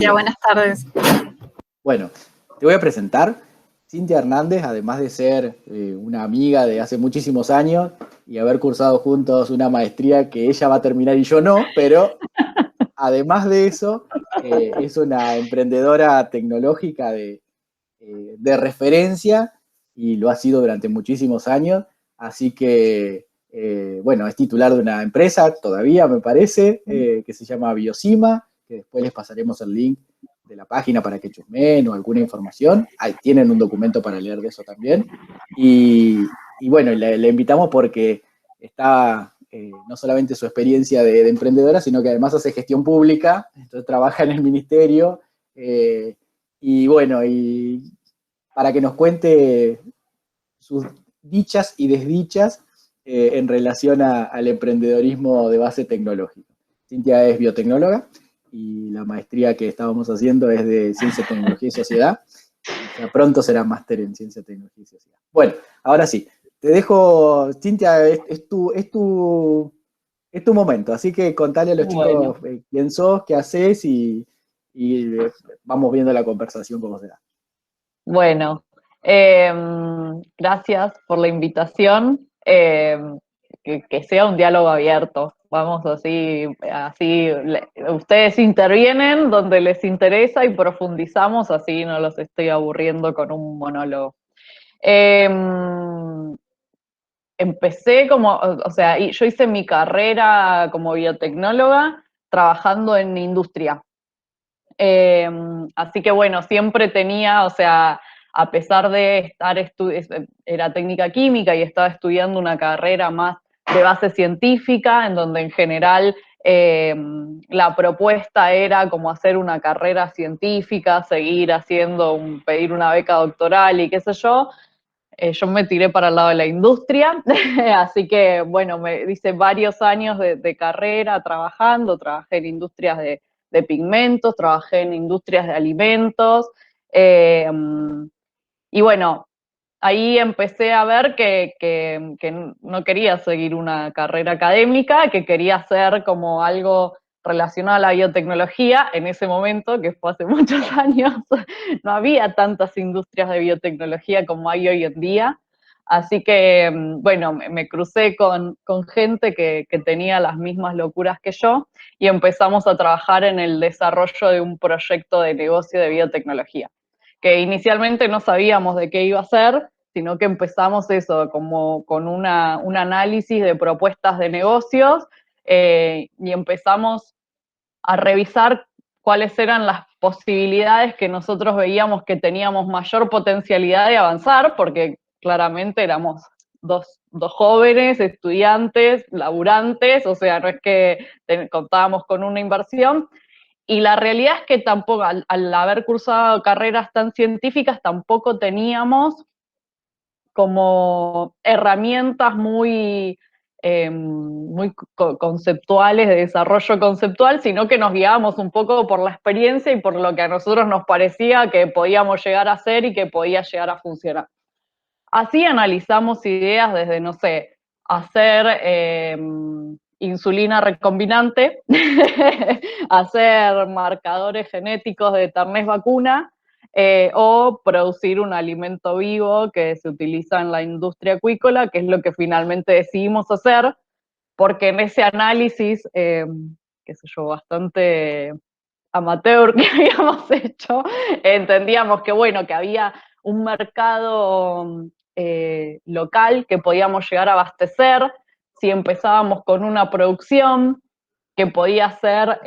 Ya, buenas tardes. Bueno, te voy a presentar. Cintia Hernández, además de ser una amiga de hace muchísimos años y haber cursado juntos una maestría que ella va a terminar y yo no, pero además de eso, es una emprendedora tecnológica de referencia y lo ha sido durante muchísimos años. Así que, bueno, es titular de una empresa todavía, me parece, que se llama Biosima, que después les pasaremos el link de la página para que chusmen o alguna información. Ahí tienen un documento para leer de eso también. Y bueno, le invitamos porque está no solamente su experiencia de emprendedora, sino que además hace gestión pública, entonces trabaja en el ministerio. Y bueno, y para que nos cuente sus dichas y desdichas en relación al emprendedorismo de base tecnológica. Cintia es biotecnóloga y la maestría que estábamos haciendo es de Ciencia, Tecnología y Sociedad. O sea, pronto será máster en Ciencia, Tecnología y Sociedad. Bueno, ahora sí, te dejo, Cintia, es tu momento, así que contale a los chicos quién sos, qué haces y vamos viendo la conversación cómo será. Bueno, gracias por la invitación. Que sea un diálogo abierto. Vamos así, ustedes intervienen donde les interesa y profundizamos, así no los estoy aburriendo con un monólogo. Empecé yo hice mi carrera como biotecnóloga trabajando en industria. Así que bueno, siempre tenía, a pesar de era técnica química y estaba estudiando una carrera más de base científica, en donde en general la propuesta era como hacer una carrera científica, pedir una beca doctoral y qué sé yo. Yo me tiré para el lado de la industria, así que bueno, me hice varios años de carrera trabajé en industrias de pigmentos, trabajé en industrias de alimentos, y bueno, ahí empecé a ver que no quería seguir una carrera académica, que quería hacer como algo relacionado a la biotecnología. En ese momento, que fue hace muchos años, no había tantas industrias de biotecnología como hay hoy en día. Así que, bueno, me crucé con gente que tenía las mismas locuras que yo y empezamos a trabajar en el desarrollo de un proyecto de negocio de biotecnología, que inicialmente no sabíamos de qué iba a ser, sino que empezamos eso, como con un análisis de propuestas de negocios, y empezamos a revisar cuáles eran las posibilidades que nosotros veíamos que teníamos mayor potencialidad de avanzar, porque claramente éramos dos jóvenes, estudiantes, laburantes, o sea, no es que contábamos con una inversión. Y la realidad es que tampoco, al haber cursado carreras tan científicas, tampoco teníamos como herramientas muy conceptuales, de desarrollo conceptual, sino que nos guiábamos un poco por la experiencia y por lo que a nosotros nos parecía que podíamos llegar a hacer y que podía llegar a funcionar. Así analizamos ideas desde, no sé, hacer insulina recombinante, hacer marcadores genéticos de Ternés vacuna, o producir un alimento vivo que se utiliza en la industria acuícola, que es lo que finalmente decidimos hacer, porque en ese análisis, qué sé yo, bastante amateur que habíamos hecho, entendíamos que, bueno, que había un mercado local que podíamos llegar a abastecer si empezábamos con una producción que podía ser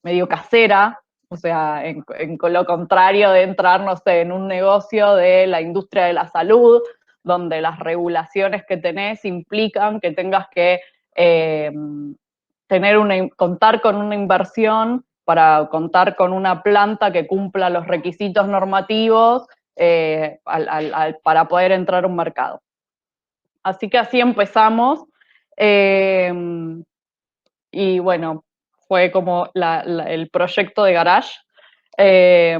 medio casera, o sea, en lo contrario de entrar, no sé, en un negocio de la industria de la salud, donde las regulaciones que tenés implican que tengas que contar con una inversión para contar con una planta que cumpla los requisitos normativos para poder entrar a un mercado. Así que así empezamos, y bueno, fue como el proyecto de Garage. Eh,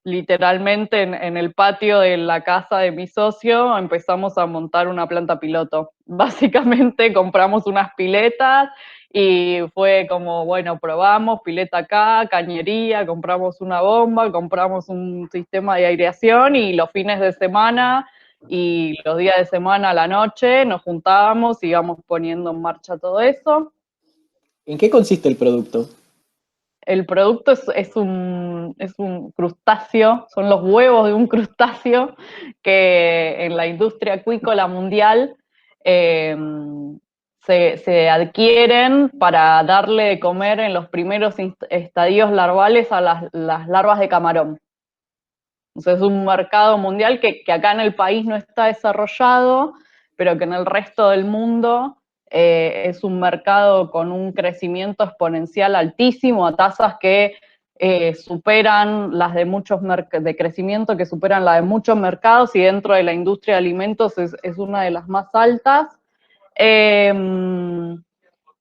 Literalmente en el patio de la casa de mi socio empezamos a montar una planta piloto. Básicamente compramos unas piletas y fue como, bueno, probamos pileta acá, cañería, compramos una bomba, compramos un sistema de aireación y los fines de semana y los días de semana a la noche nos juntábamos y íbamos poniendo en marcha todo eso. ¿En qué consiste el producto? El producto es un crustáceo, son los huevos de un crustáceo que en la industria acuícola mundial eh, se adquieren para darle de comer en los primeros estadios larvales a las larvas de camarón. Entonces es un mercado mundial que acá en el país no está desarrollado, pero que en el resto del mundo es un mercado con un crecimiento exponencial altísimo, a tasas que superan las de muchos de crecimiento que superan la de muchos mercados, y dentro de la industria de alimentos es una de las más altas. Eh,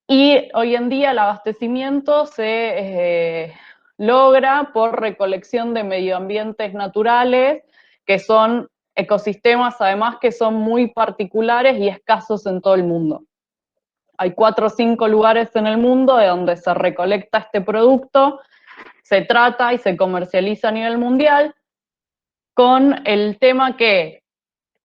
y hoy en día el abastecimiento se logra por recolección de medioambientes naturales, que son ecosistemas además que son muy particulares y escasos en todo el mundo. Hay 4 o 5 lugares en el mundo de donde se recolecta este producto, se trata y se comercializa a nivel mundial, con el tema que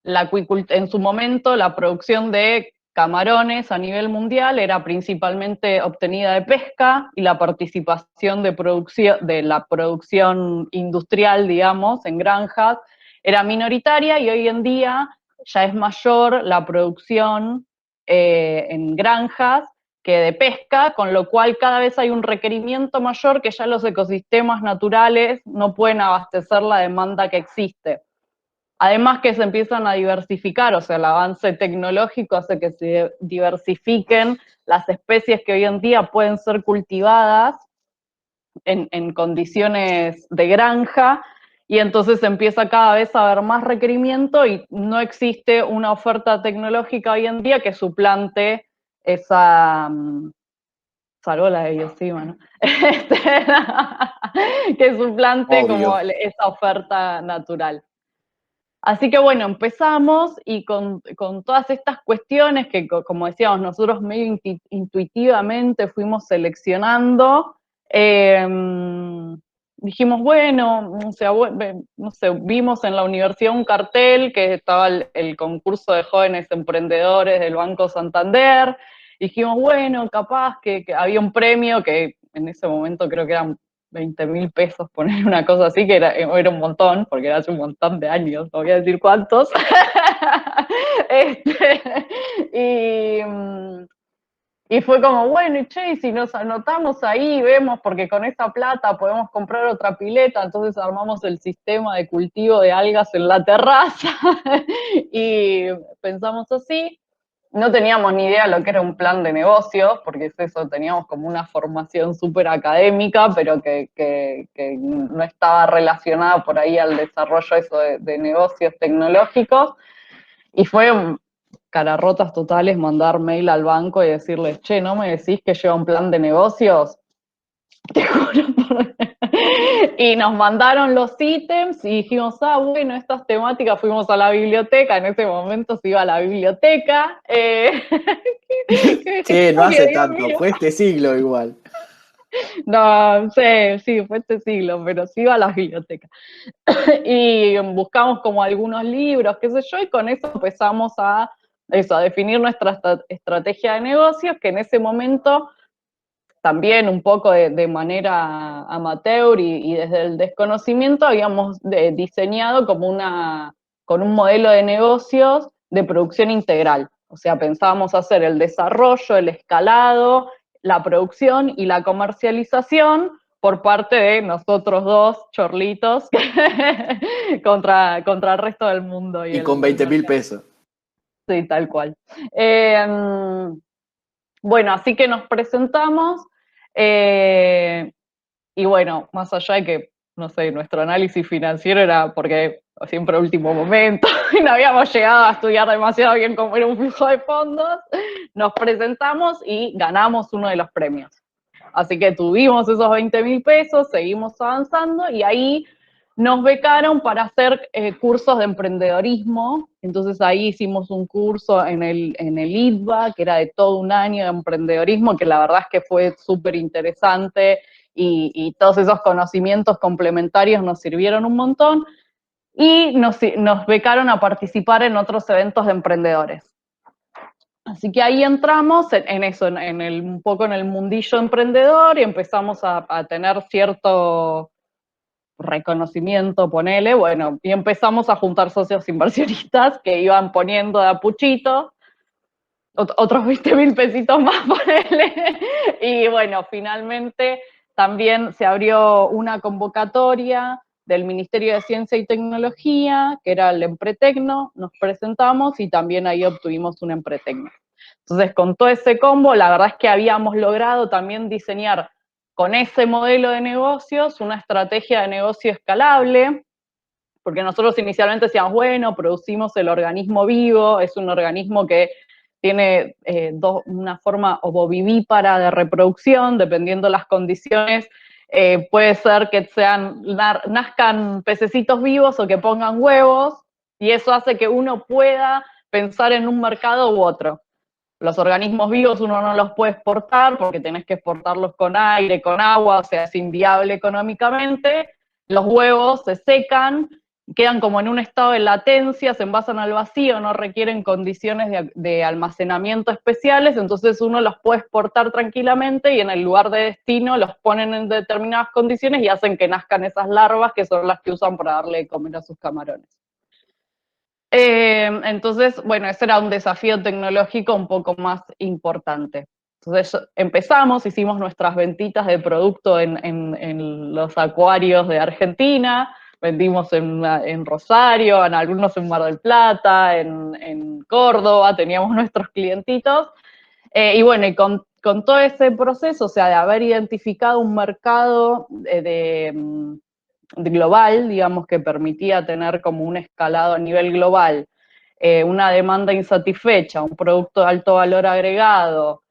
en su momento la producción de camarones a nivel mundial era principalmente obtenida de pesca, y la participación de la producción industrial, digamos, en granjas, era minoritaria, y hoy en día ya es mayor la producción en granjas que de pesca, con lo cual cada vez hay un requerimiento mayor que ya los ecosistemas naturales no pueden abastecer la demanda que existe. Además que se empiezan a diversificar, o sea, el avance tecnológico hace que se diversifiquen las especies que hoy en día pueden ser cultivadas en condiciones de granja, y entonces empieza cada vez a haber más requerimiento y no existe una oferta tecnológica hoy en día que suplante esa, salvo la de biocima, ¿no? Que suplante como Obvio. esa oferta natural. Así que bueno, empezamos y con todas estas cuestiones que, como decíamos, nosotros medio intuitivamente fuimos seleccionando, eh, dijimos, bueno, o sea, no sé, vimos en la universidad un cartel que estaba el concurso de jóvenes emprendedores del Banco Santander, dijimos, bueno, capaz que había un premio que en ese momento creo que eran 20.000 pesos, poner una cosa así, que era un montón, porque era hace un montón de años, no voy a decir cuántos. este, y, y fue como, bueno, y che, y si nos anotamos ahí, vemos, porque con esa plata podemos comprar otra pileta, entonces armamos el sistema de cultivo de algas en la terraza, y pensamos así. No teníamos ni idea lo que era un plan de negocios, porque es eso, teníamos como una formación súper académica, pero que no estaba relacionada por ahí al desarrollo eso de negocios tecnológicos. Y fue cararrotas totales mandar mail al banco y decirles, che, ¿no me decís que lleva un plan de negocios? Te juro. Y nos mandaron los ítems y dijimos, bueno, estas temáticas, fuimos a la biblioteca, en ese momento se iba a la biblioteca. ¿Qué Che, no historia, hace Dios tanto, mío? fue este siglo igual. No, sí, fue este siglo, pero sí iba a la biblioteca. Y buscamos como algunos libros, qué sé yo, y con eso empezamos a definir nuestra estrategia de negocios, que en ese momento también un poco de manera amateur y desde el desconocimiento habíamos diseñado como con un modelo de negocios de producción integral. O sea, pensábamos hacer el desarrollo, el escalado, la producción y la comercialización por parte de nosotros dos chorlitos contra el resto del mundo y Y con el 20.000 mercado. pesos. Sí, tal cual. Bueno, así que nos presentamos, eh, y bueno, más allá de que, no sé, nuestro análisis financiero era porque siempre último momento y no habíamos llegado a estudiar demasiado bien cómo era un flujo de fondos, nos presentamos y ganamos uno de los premios. Así que tuvimos esos 20.000 pesos, seguimos avanzando y ahí nos becaron para hacer cursos de emprendedorismo. Entonces ahí hicimos un curso en el ITBA, que era de todo un año de emprendedorismo, que la verdad es que fue súper interesante y todos esos conocimientos complementarios nos sirvieron un montón. Y nos becaron a participar en otros eventos de emprendedores. Así que ahí entramos en eso, un poco en el mundillo emprendedor y empezamos a tener cierto reconocimiento, ponele, bueno, y empezamos a juntar socios inversionistas que iban poniendo de a puchito, otros 20.000 pesitos más, ponele, y bueno, finalmente también se abrió una convocatoria del Ministerio de Ciencia y Tecnología, que era el Empretecno, nos presentamos y también ahí obtuvimos un Empretecno. Entonces, con todo ese combo, la verdad es que habíamos logrado también diseñar con ese modelo de negocios una estrategia de negocio escalable, porque nosotros inicialmente decíamos, bueno, producimos el organismo vivo, es un organismo que tiene una forma ovovivípara de reproducción, dependiendo de las condiciones, puede ser que nazcan pececitos vivos o que pongan huevos, y eso hace que uno pueda pensar en un mercado u otro. Los organismos vivos uno no los puede exportar porque tenés que exportarlos con aire, con agua, o sea, es inviable económicamente. Los huevos se secan, quedan como en un estado de latencia, se envasan al vacío, no requieren condiciones de almacenamiento especiales, entonces uno los puede exportar tranquilamente y en el lugar de destino los ponen en determinadas condiciones y hacen que nazcan esas larvas que son las que usan para darle de comer a sus camarones. Entonces, bueno, ese era un desafío tecnológico un poco más importante. Entonces empezamos, hicimos nuestras ventitas de producto en los acuarios de Argentina, vendimos en Rosario, en algunos en Mar del Plata, en Córdoba, teníamos nuestros clientitos. Y bueno, y con todo ese proceso, o sea, de haber identificado un mercado de global, digamos, que permitía tener como un escalado a nivel global, una demanda insatisfecha, un producto de alto valor agregado,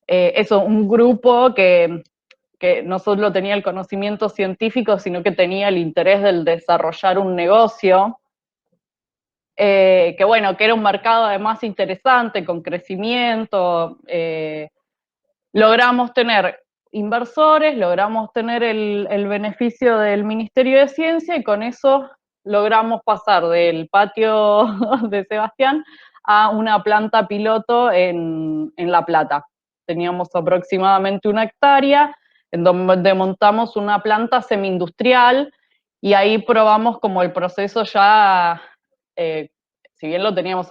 eso, un grupo que no solo tenía el conocimiento científico, sino que tenía el interés del desarrollar un negocio, que bueno, que era un mercado además interesante, con crecimiento, logramos tener inversores, logramos tener el beneficio del Ministerio de Ciencia y con eso logramos pasar del patio de Sebastián a una planta piloto en La Plata. Teníamos aproximadamente 1 hectárea en donde montamos una planta semi-industrial y ahí probamos como el proceso ya si bien lo teníamos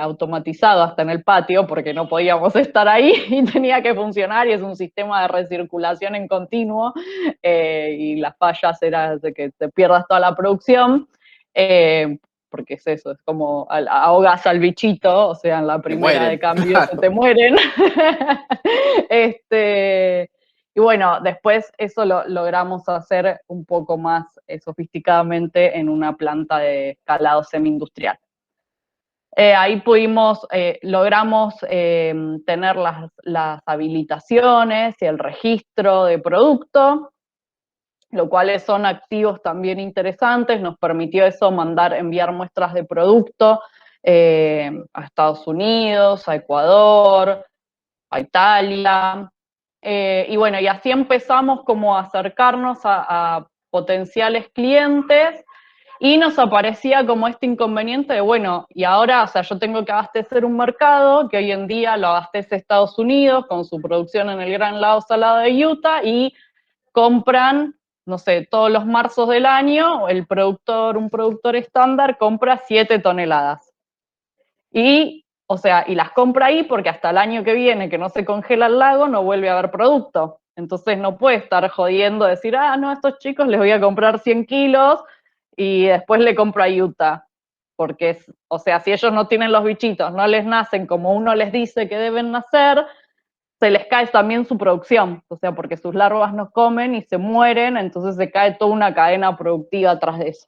automatizado hasta en el patio, porque no podíamos estar ahí y tenía que funcionar, y es un sistema de recirculación en continuo, y las fallas eran de que te pierdas toda la producción, porque es eso, es como ahogas al bichito, o sea, en la primera de cambio claro. Se te mueren. Y bueno, después eso lo logramos hacer un poco más sofisticadamente en una planta de escalado semi-industrial. Ahí logramos tener las habilitaciones y el registro de producto, lo cual son activos también interesantes. Nos permitió eso enviar muestras de producto a Estados Unidos, a Ecuador, a Italia. Y bueno, y así empezamos como a acercarnos a potenciales clientes. Y nos aparecía como este inconveniente de, bueno, y ahora, o sea, yo tengo que abastecer un mercado que hoy en día lo abastece Estados Unidos con su producción en el Gran Lago Salado de Utah y compran, no sé, todos los marzos del año, un productor estándar compra 7 toneladas. Y, o sea, y las compra ahí porque hasta el año que viene, que no se congela el lago, no vuelve a haber producto. Entonces no puede estar jodiendo, decir, no, a estos chicos les voy a comprar 100 kilos y después le compro a Utah. Porque, o sea, si ellos no tienen los bichitos, no les nacen como uno les dice que deben nacer, se les cae también su producción. O sea, porque sus larvas no comen y se mueren, entonces se cae toda una cadena productiva atrás de eso.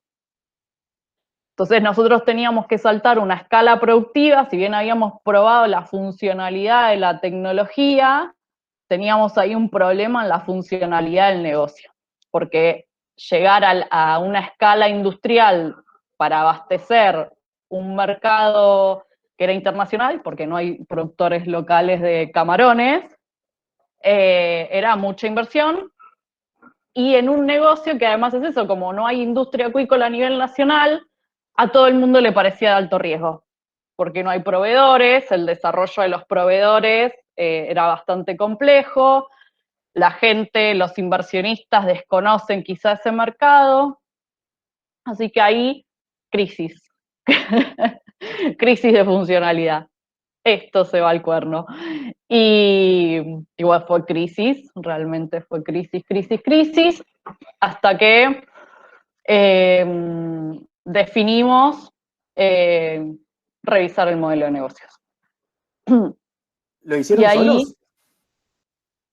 Entonces nosotros teníamos que saltar una escala productiva, si bien habíamos probado la funcionalidad de la tecnología, teníamos ahí un problema en la funcionalidad del negocio, porque llegar a una escala industrial para abastecer un mercado que era internacional, porque no hay productores locales de camarones, era mucha inversión, y en un negocio que además es eso, como no hay industria acuícola a nivel nacional, a todo el mundo le parecía de alto riesgo, porque no hay proveedores, el desarrollo de los proveedores era bastante complejo, la gente, los inversionistas desconocen quizá ese mercado, así que ahí, crisis. Crisis de funcionalidad. Esto se va al cuerno. Y igual fue crisis, realmente fue crisis, hasta que definimos revisar el modelo de negocios. ¿Lo Y hicieron ahí, solos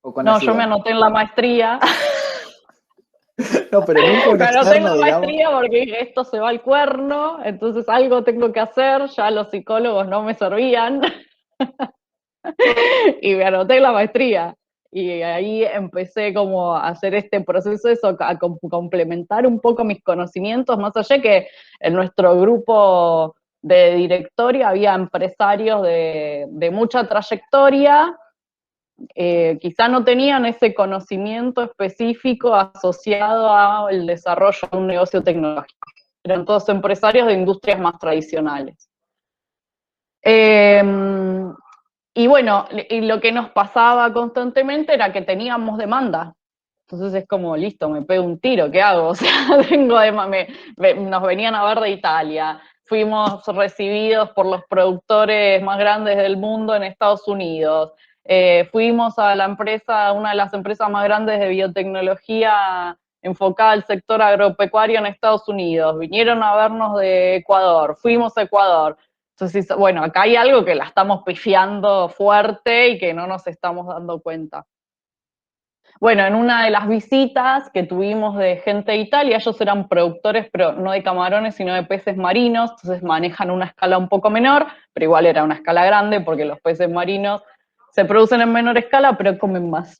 o con no, yo me ayuda? anoté en la maestría, No, pero nunca un me anoté en externo, la digamos. maestría porque dije, esto se va al cuerno, entonces algo tengo que hacer, ya los psicólogos no me servían, y me anoté en la maestría. Y ahí empecé como a hacer este proceso, eso, a complementar un poco mis conocimientos, más allá que en nuestro grupo de directorio había empresarios de mucha trayectoria, quizá no tenían ese conocimiento específico asociado al desarrollo de un negocio tecnológico. Eran todos empresarios de industrias más tradicionales. Y bueno, y lo que nos pasaba constantemente era que teníamos demanda. Entonces es como, listo, me pego un tiro, ¿qué hago? O sea, nos venían a ver de Italia, fuimos recibidos por los productores más grandes del mundo en Estados Unidos, fuimos a la empresa, una de las empresas más grandes de biotecnología enfocada al sector agropecuario en Estados Unidos, vinieron a vernos de Ecuador, fuimos a Ecuador. Entonces, bueno, acá hay algo que la estamos pifiando fuerte y que no nos estamos dando cuenta. Bueno, en una de las visitas que tuvimos de gente de Italia, ellos eran productores, pero no de camarones, sino de peces marinos, entonces manejan una escala un poco menor, pero igual era una escala grande porque los peces marinos se producen en menor escala, pero comen más.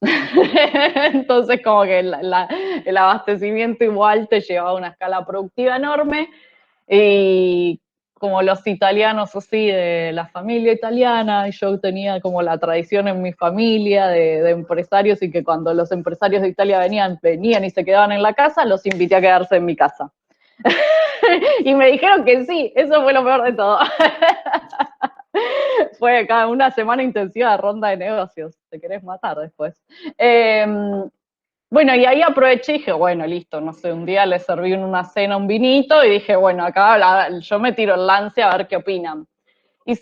Entonces, como que el abastecimiento igual te llevaba a una escala productiva enorme. Y como los italianos así, de la familia italiana, y yo tenía como la tradición en mi familia de empresarios, y que cuando los empresarios de Italia venían y se quedaban en la casa, los invité a quedarse en mi casa. Y me dijeron que sí, eso fue lo peor de todo. Fue cada una semana intensiva de ronda de negocios, te querés matar después. Bueno, y ahí aproveché y dije, bueno, listo, no sé, un día les serví en una cena un vinito y dije, bueno, acá yo me tiro el lance a ver qué opinan. Y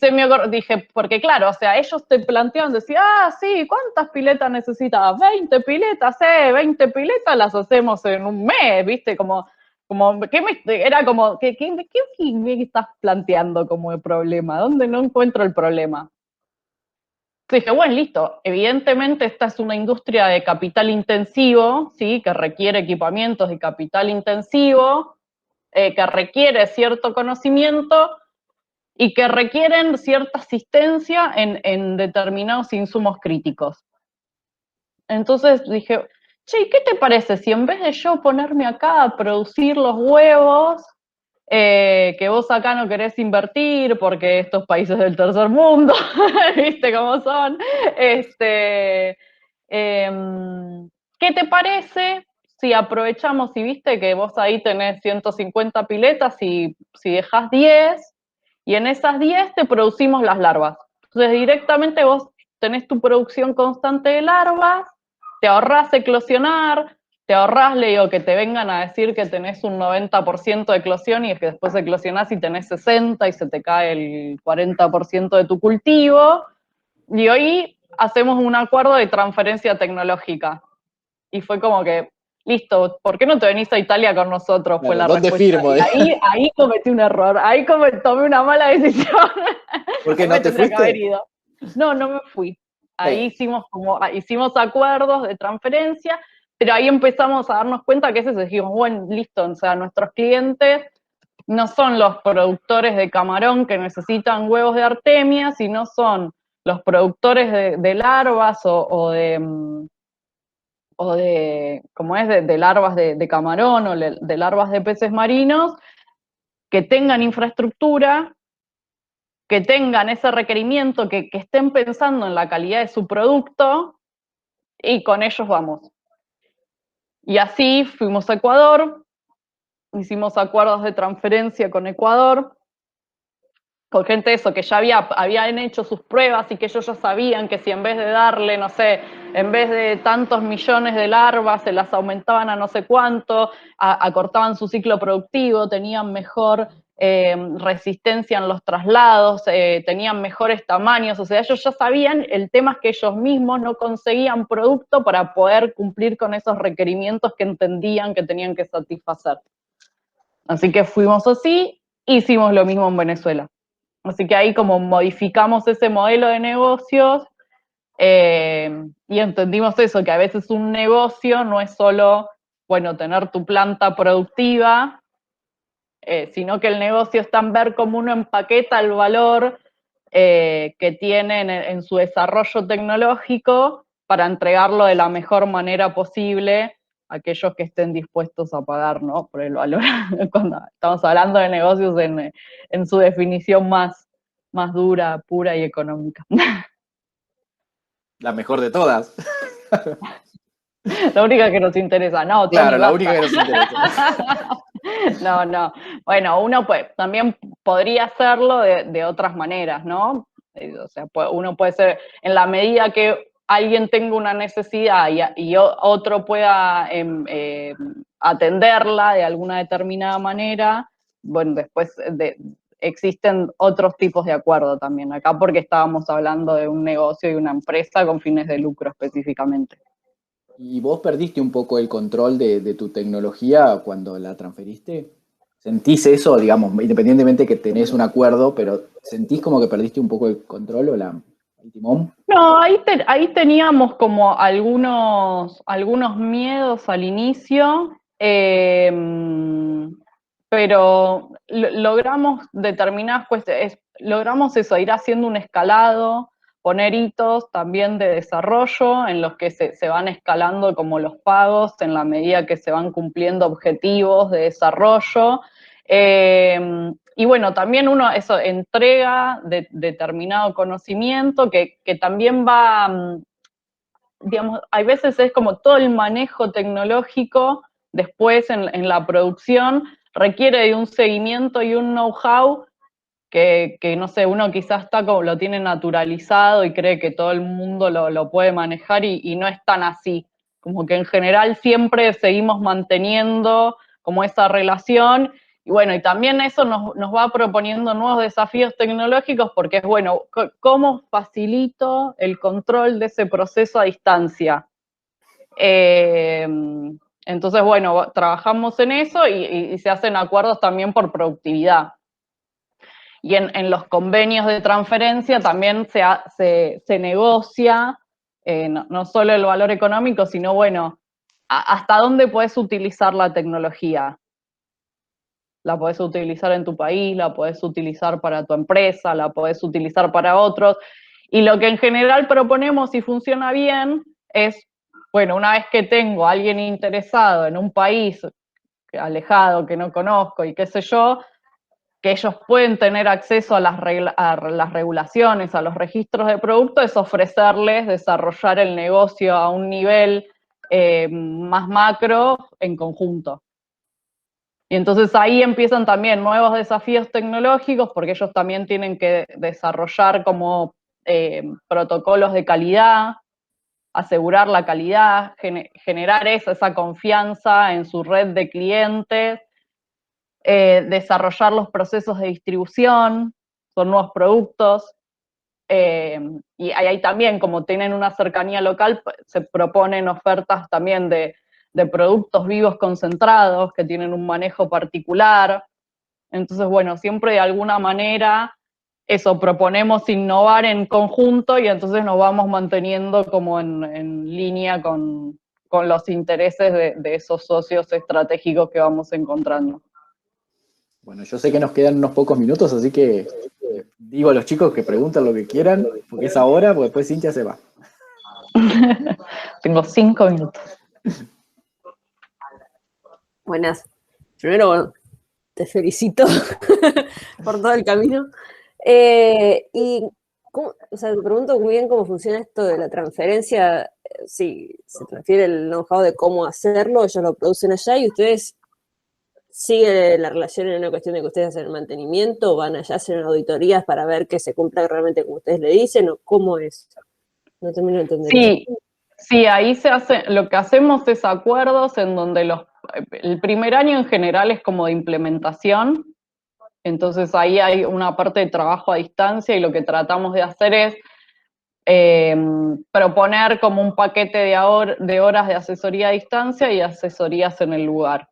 dije, porque claro, o sea, ellos te plantean, decían, sí, ¿cuántas piletas necesitabas? 20 piletas, 20 piletas las hacemos en un mes, ¿viste? Era como, ¿qué me estás planteando como el problema? ¿Dónde no encuentro el problema? Dije, bueno, listo, evidentemente esta es una industria de capital intensivo, ¿sí? Que requiere equipamientos de capital intensivo, que requiere cierto conocimiento y que requieren cierta asistencia en determinados insumos críticos. Entonces dije, che, ¿qué te parece si en vez de yo ponerme acá a producir los huevos, que vos acá no querés invertir porque estos países del tercer mundo, viste cómo son, ¿qué te parece si aprovechamos y viste que vos ahí tenés 150 piletas y si dejás 10 y en esas 10 te producimos las larvas? Entonces directamente vos tenés tu producción constante de larvas, te ahorrás eclosionar, te ahorrás, le digo, que te vengan a decir que tenés un 90% de eclosión y es que después eclosionás y tenés 60 y se te cae el 40% de tu cultivo. Y hoy hacemos un acuerdo de transferencia tecnológica. Y fue como que, listo, ¿por qué no te venís a Italia con nosotros? Fue Claro, la ¿dónde respuesta. firmo? Y ahí cometí un error, ahí tomé una mala decisión. ¿Por qué Ahí me no te tendría que haber fuiste? ido. No, no me fui. Ahí Sí. hicimos acuerdos de transferencia, pero ahí empezamos a darnos cuenta que ese dijimos, bueno, listo, o sea, nuestros clientes no son los productores de camarón que necesitan huevos de artemia, sino son los productores de larvas o ¿cómo es? De larvas de camarón o de larvas de peces marinos, que tengan infraestructura, que tengan ese requerimiento, que estén pensando en la calidad de su producto, y con ellos vamos. Y así fuimos a Ecuador, hicimos acuerdos de transferencia con Ecuador, con gente eso, que ya habían hecho sus pruebas y que ellos ya sabían que si en vez de darle, no sé, en vez de tantos millones de larvas, se las aumentaban a no sé cuánto, acortaban su ciclo productivo, tenían mejor resistencia en los traslados, tenían mejores tamaños, o sea, ellos ya sabían, el tema es que ellos mismos no conseguían producto para poder cumplir con esos requerimientos que entendían que tenían que satisfacer. Así que fuimos así, hicimos lo mismo en Venezuela. Así que ahí como modificamos ese modelo de negocios y entendimos eso, que a veces un negocio no es solo, bueno, tener tu planta productiva, sino que el negocio está en ver cómo uno empaqueta el valor que tiene en su desarrollo tecnológico para entregarlo de la mejor manera posible a aquellos que estén dispuestos a pagar, ¿no? Por el valor, cuando estamos hablando de negocios en su definición más dura, pura y económica. La mejor de todas. La única que nos interesa, no, Tony, Claro, la basta. única que nos interesa. No. Bueno, uno también podría hacerlo de otras maneras, ¿no? O sea, uno puede ser, en la medida que alguien tenga una necesidad y otro pueda atenderla de alguna determinada manera, bueno, después existen otros tipos de acuerdo también acá, porque estábamos hablando de un negocio y una empresa con fines de lucro específicamente. ¿Y vos perdiste un poco el control de tu tecnología cuando la transferiste? ¿Sentís eso, digamos, independientemente que tenés un acuerdo, pero sentís como que perdiste un poco el control o el timón? No, ahí teníamos como algunos miedos al inicio, pero logramos determinadas cuestiones, logramos eso, ir haciendo un escalado, poner hitos también de desarrollo en los que se van escalando como los pagos en la medida que se van cumpliendo objetivos de desarrollo. Y bueno, también uno eso entrega determinado conocimiento que también va, digamos, hay veces es como todo el manejo tecnológico después en la producción requiere de un seguimiento y un know-how que, no sé, uno quizás está como lo tiene naturalizado y cree que todo el mundo lo puede manejar y no es tan así. Como que en general siempre seguimos manteniendo como esa relación y bueno, y también eso nos va proponiendo nuevos desafíos tecnológicos porque es, bueno, ¿cómo facilito el control de ese proceso a distancia? Entonces, bueno, trabajamos en eso y se hacen acuerdos también por productividad. Y en los convenios de transferencia también se negocia no solo el valor económico, sino, bueno, hasta dónde puedes utilizar la tecnología. La podés utilizar en tu país, la podés utilizar para tu empresa, la podés utilizar para otros. Y lo que en general proponemos, si funciona bien, es, bueno, una vez que tengo a alguien interesado en un país alejado, que no conozco y qué sé yo, que ellos pueden tener acceso a las regulaciones, a los registros de producto, es ofrecerles desarrollar el negocio a un nivel más macro en conjunto. Y entonces ahí empiezan también nuevos desafíos tecnológicos, porque ellos también tienen que desarrollar como protocolos de calidad, asegurar la calidad, generar esa confianza en su red de clientes, desarrollar los procesos de distribución, son nuevos productos, y ahí también, como tienen una cercanía local, se proponen ofertas también de productos vivos concentrados que tienen un manejo particular. Entonces, bueno, siempre de alguna manera eso, proponemos innovar en conjunto y entonces nos vamos manteniendo como en línea con los intereses de esos socios estratégicos que vamos encontrando. Bueno, yo sé que nos quedan unos pocos minutos, así que digo a los chicos que pregunten lo que quieran, porque es ahora, porque después Cintia se va. Tengo 5 minutos. Buenas. Primero, bueno, te felicito por todo el camino. Y, o sea, te pregunto muy bien cómo funciona esto de la transferencia, si se transfiere el know-how de cómo hacerlo, ellos lo producen allá y ustedes siguen la relación en una cuestión de que ustedes hacen el mantenimiento, van allá a hacer auditorías para ver que se cumpla realmente como ustedes le dicen, o cómo es. No termino de entender eso. Sí, ahí se hace, lo que hacemos es acuerdos en donde el primer año en general es como de implementación, entonces ahí hay una parte de trabajo a distancia y lo que tratamos de hacer es proponer como un paquete de horas de asesoría a distancia y asesorías en el lugar,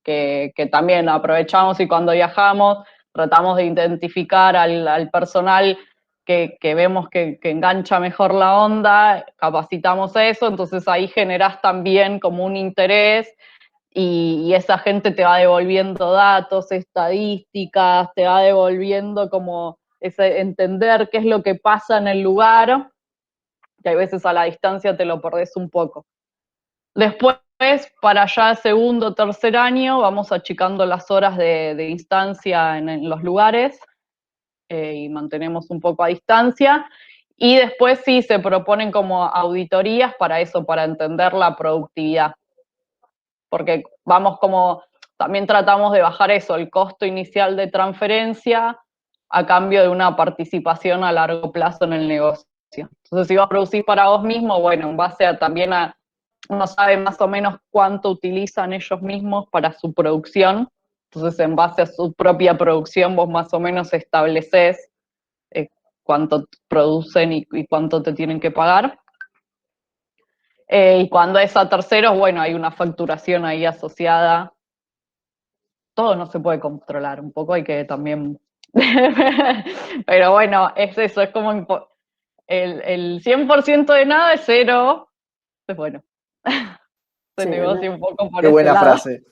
que también aprovechamos y cuando viajamos tratamos de identificar al personal que vemos que engancha mejor la onda, capacitamos eso, entonces ahí generás también como un interés y esa gente te va devolviendo datos, estadísticas, te va devolviendo como ese entender qué es lo que pasa en el lugar, que hay veces a la distancia te lo perdés un poco. Después, para ya segundo o tercer año, vamos achicando las horas de instancia en los lugares y mantenemos un poco a distancia. Y después sí se proponen como auditorías para eso, para entender la productividad. Porque vamos como, también tratamos de bajar eso, el costo inicial de transferencia a cambio de una participación a largo plazo en el negocio. Entonces, si vas a producir para vos mismo, bueno, en base también a, uno sabe más o menos cuánto utilizan ellos mismos para su producción, entonces en base a su propia producción vos más o menos estableces cuánto producen y cuánto te tienen que pagar. Y cuando es a terceros, bueno, hay una facturación ahí asociada. Todo no se puede controlar, un poco hay que también... Pero bueno, es eso, es como el 100% de nada es cero. Pues bueno, se Sí, negocia un poco por Qué ese buena lado. frase.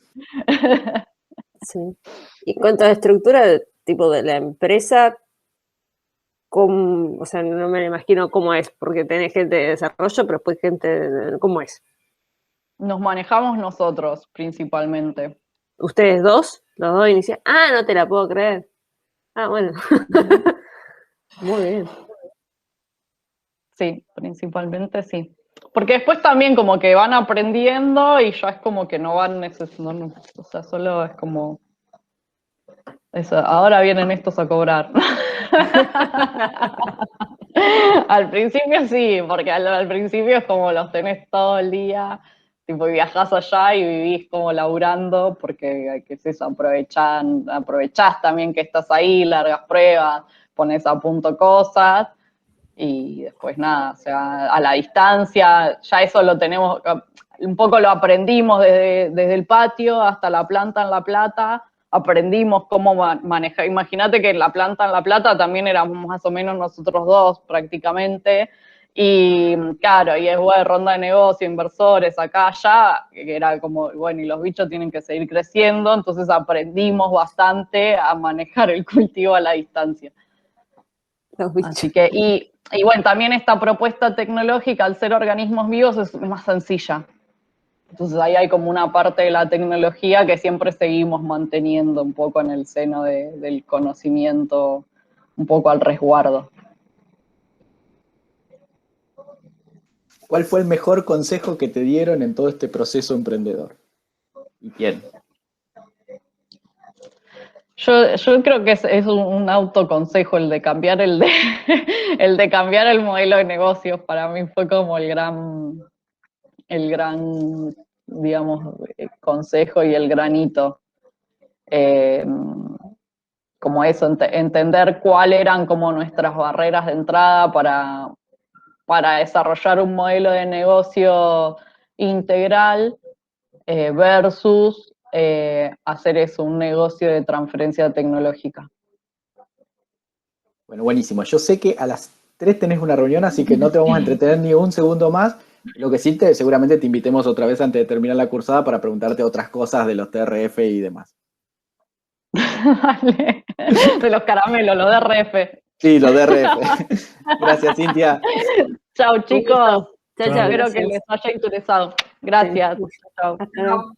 Sí. Y en cuanto a la estructura tipo de la empresa, o sea, no me imagino cómo es, porque tenés gente de desarrollo, pero después ¿cómo es? Nos manejamos nosotros, principalmente. ¿Ustedes dos? ¿Los dos inician? Ah, no te la puedo creer. Ah, bueno. Muy bien. Sí, principalmente sí. Porque después también como que van aprendiendo y ya es como que no van necesitando, o sea, solo es como eso, ahora vienen estos a cobrar. Al principio sí, porque al principio es como los tenés todo el día, tipo viajás allá y vivís como laburando, porque qué es eso, aprovechás también que estás ahí, largas pruebas, pones a punto cosas, y después nada, o sea, a la distancia, ya eso lo tenemos, un poco lo aprendimos desde el patio hasta la planta en La Plata, aprendimos cómo manejar. Imagínate que en la planta en La Plata también éramos más o menos nosotros dos prácticamente. Y claro, y es bueno, ronda de negocio, inversores, acá, allá, que era como, bueno, y los bichos tienen que seguir creciendo, entonces aprendimos bastante a manejar el cultivo a la distancia. Así que, y bueno, también esta propuesta tecnológica, al ser organismos vivos, es más sencilla. Entonces ahí hay como una parte de la tecnología que siempre seguimos manteniendo un poco en el seno del conocimiento, un poco al resguardo. ¿Cuál fue el mejor consejo que te dieron en todo este proceso emprendedor? ¿Y quién? Yo creo que es un autoconsejo el de cambiar el de cambiar el modelo de negocios. Para mí fue como el gran, digamos, consejo y el granito. Como eso, entender cuáles eran como nuestras barreras de entrada para desarrollar un modelo de negocio integral versus hacer eso, un negocio de transferencia tecnológica. Bueno, buenísimo. Yo sé que a las 3 tenés una reunión, así que no te vamos a entretener ni un segundo más. Lo que sí, seguramente te invitemos otra vez antes de terminar la cursada para preguntarte otras cosas de los TRF y demás. Vale. De los caramelos, los DRF. Sí, los DRF. Gracias, Cintia. Chao, chicos. Chao, chao. Espero Gracias. que les haya interesado. Gracias. Sí. Chao. Hasta luego.